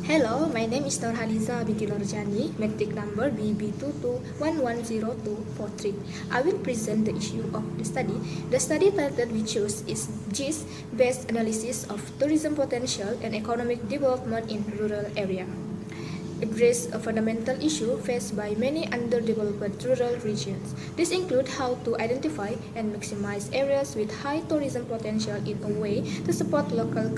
Hello, my name is NORHALIZAH binti NORJANI, metric number BB2211043. I will present the issue of the study. The study title we chose is GIS-based analysis of tourism potential and economic development in rural area. Address a fundamental issue faced by many underdeveloped rural regions. This includes how to identify and maximize areas with high tourism potential in a way to support local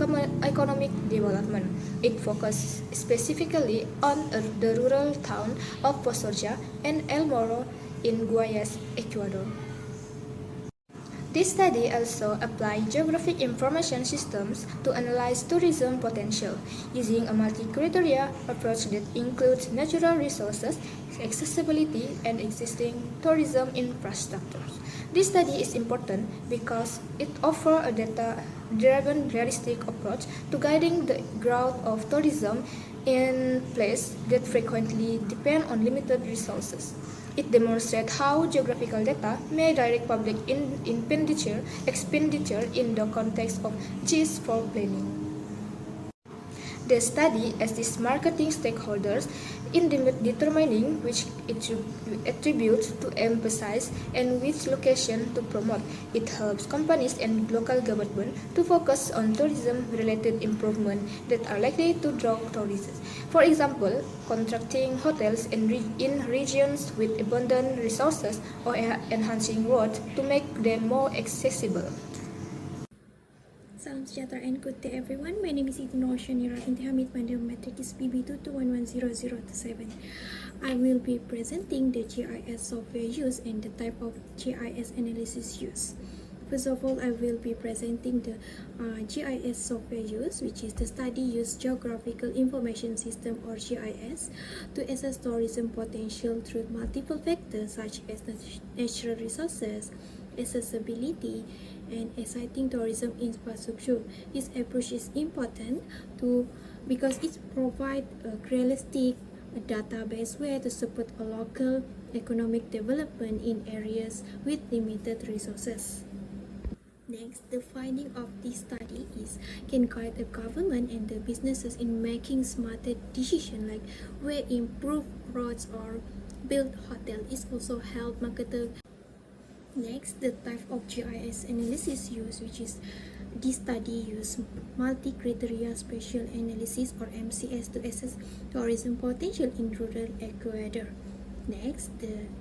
economic development. It focuses specifically on the rural town of POSORJA and El Morro in GUAYAS, Ecuador. This study also applied geographic information systems to analyze tourism potential, using a multi-criteria approach that includes natural resources, accessibility, and existing tourism infrastructures. This study is important because it offers a data-driven realistic approach to guiding the growth of tourism in places that frequently depend on limited resources. It demonstrates how geographical data may direct public expenditure in the context of GIS for planning. The study assists marketing stakeholders in determining which attributes to emphasize and which location to promote. It helps companies and local government to focus on tourism-related improvements that are likely to draw tourists. For example, contracting hotels in regions with abundant resources or enhancing roads to make them more accessible. Salam sejahtera and good day everyone. My name is SITI SHAHNIRRA binti HAMID. My metric is BB2211003. I will be presenting the GIS software used and the type of GIS analysis used. First of all, I will be presenting the GIS software used, which is the study used Geographical Information System or GIS to assess tourism potential through multiple factors such as natural resources, accessibility, and exciting tourism infrastructure. This approach is important because it provides a realistic data-based way to support a local economic development in areas with limited resources. Next, the finding of this study can guide the government and the businesses in making smarter decisions like where improve roads or build hotels. It also help marketers. Next, the type of GIS analysis used, which is this study used multi-criteria spatial analysis or MCS to assess tourism potential in rural Ecuador. Next,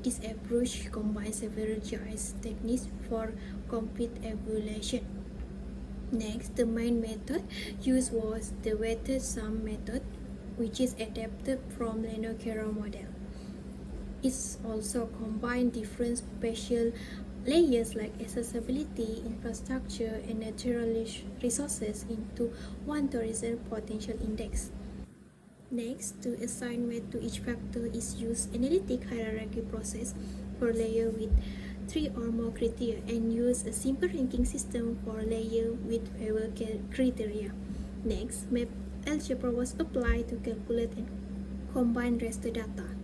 this approach combines several GIS techniques for complete evaluation. Next, the main method used was the weighted sum method, which is adapted from Leno-Carroll model. It also combines different spatial layers like accessibility, infrastructure, and natural resources into one tourism potential index. Next, to assign weight to each factor is used analytic hierarchy process for layer with 3 or more criteria and use a simple ranking system for layer with fewer criteria. Next, map algebra was applied to calculate and combine raster data.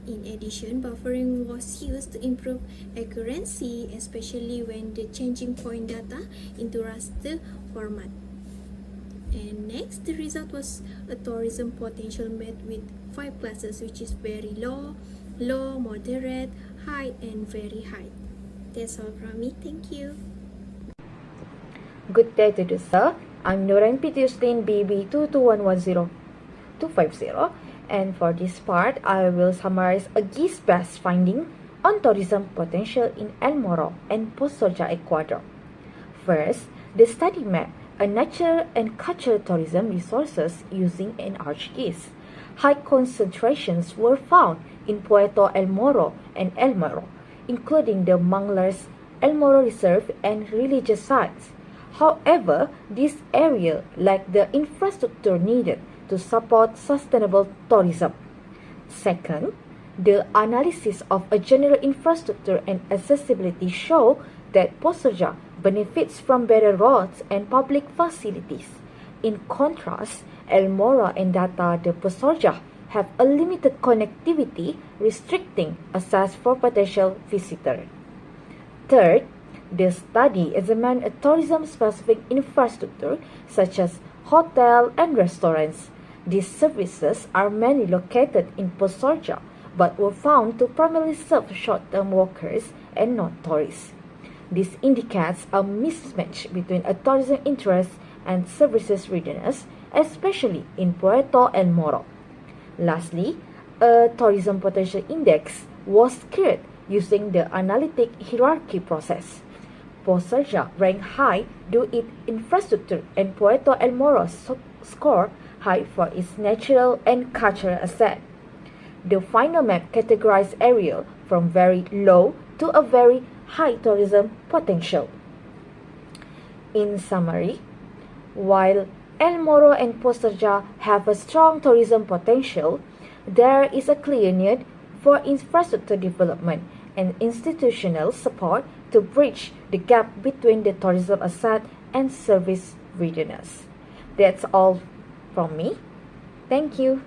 In addition, buffering was used to improve accuracy, especially when the changing point data into raster format. And next, the result was a tourism potential map with 5 classes, which is very low, low, moderate, high, and very high. That's all from me. Thank you. Good day to you, sir. I'm NURAIN RUSLIN BB2210250. And for this part, I will summarize a GIS-based finding on tourism potential in El Morro and POSORJA, Ecuador. First, the study mapped a natural and cultural tourism resources using an ArcGIS. High concentrations were found in Puerto El Morro and El Morro, including the Manglers, El Morro Reserve, and religious sites. However, this area lacked the infrastructure needed to support sustainable tourism. Second, the analysis of a general infrastructure and accessibility show that POSORJA benefits from better roads and public facilities. In contrast, El Morro and Data de POSORJA have a limited connectivity, restricting access for potential visitors. Third, the study examined a tourism-specific infrastructure such as hotel and restaurants. These services are mainly located in POSORJA, but were found to primarily serve short-term workers and not tourists. This indicates a mismatch between a tourism interest and services readiness, especially in Puerto and MORRO. Lastly, a tourism potential index was created using the analytic hierarchy process. POSORJA ranked high due its infrastructure, and Puerto and MORRO scored high for its natural and cultural asset. The final map categorized area from very low to a very high tourism potential. In summary, while El Morro and POSORJA have a strong tourism potential, there is a clear need for infrastructure development and institutional support to bridge the gap between the tourism asset and service readiness. That's all from me. Thank you.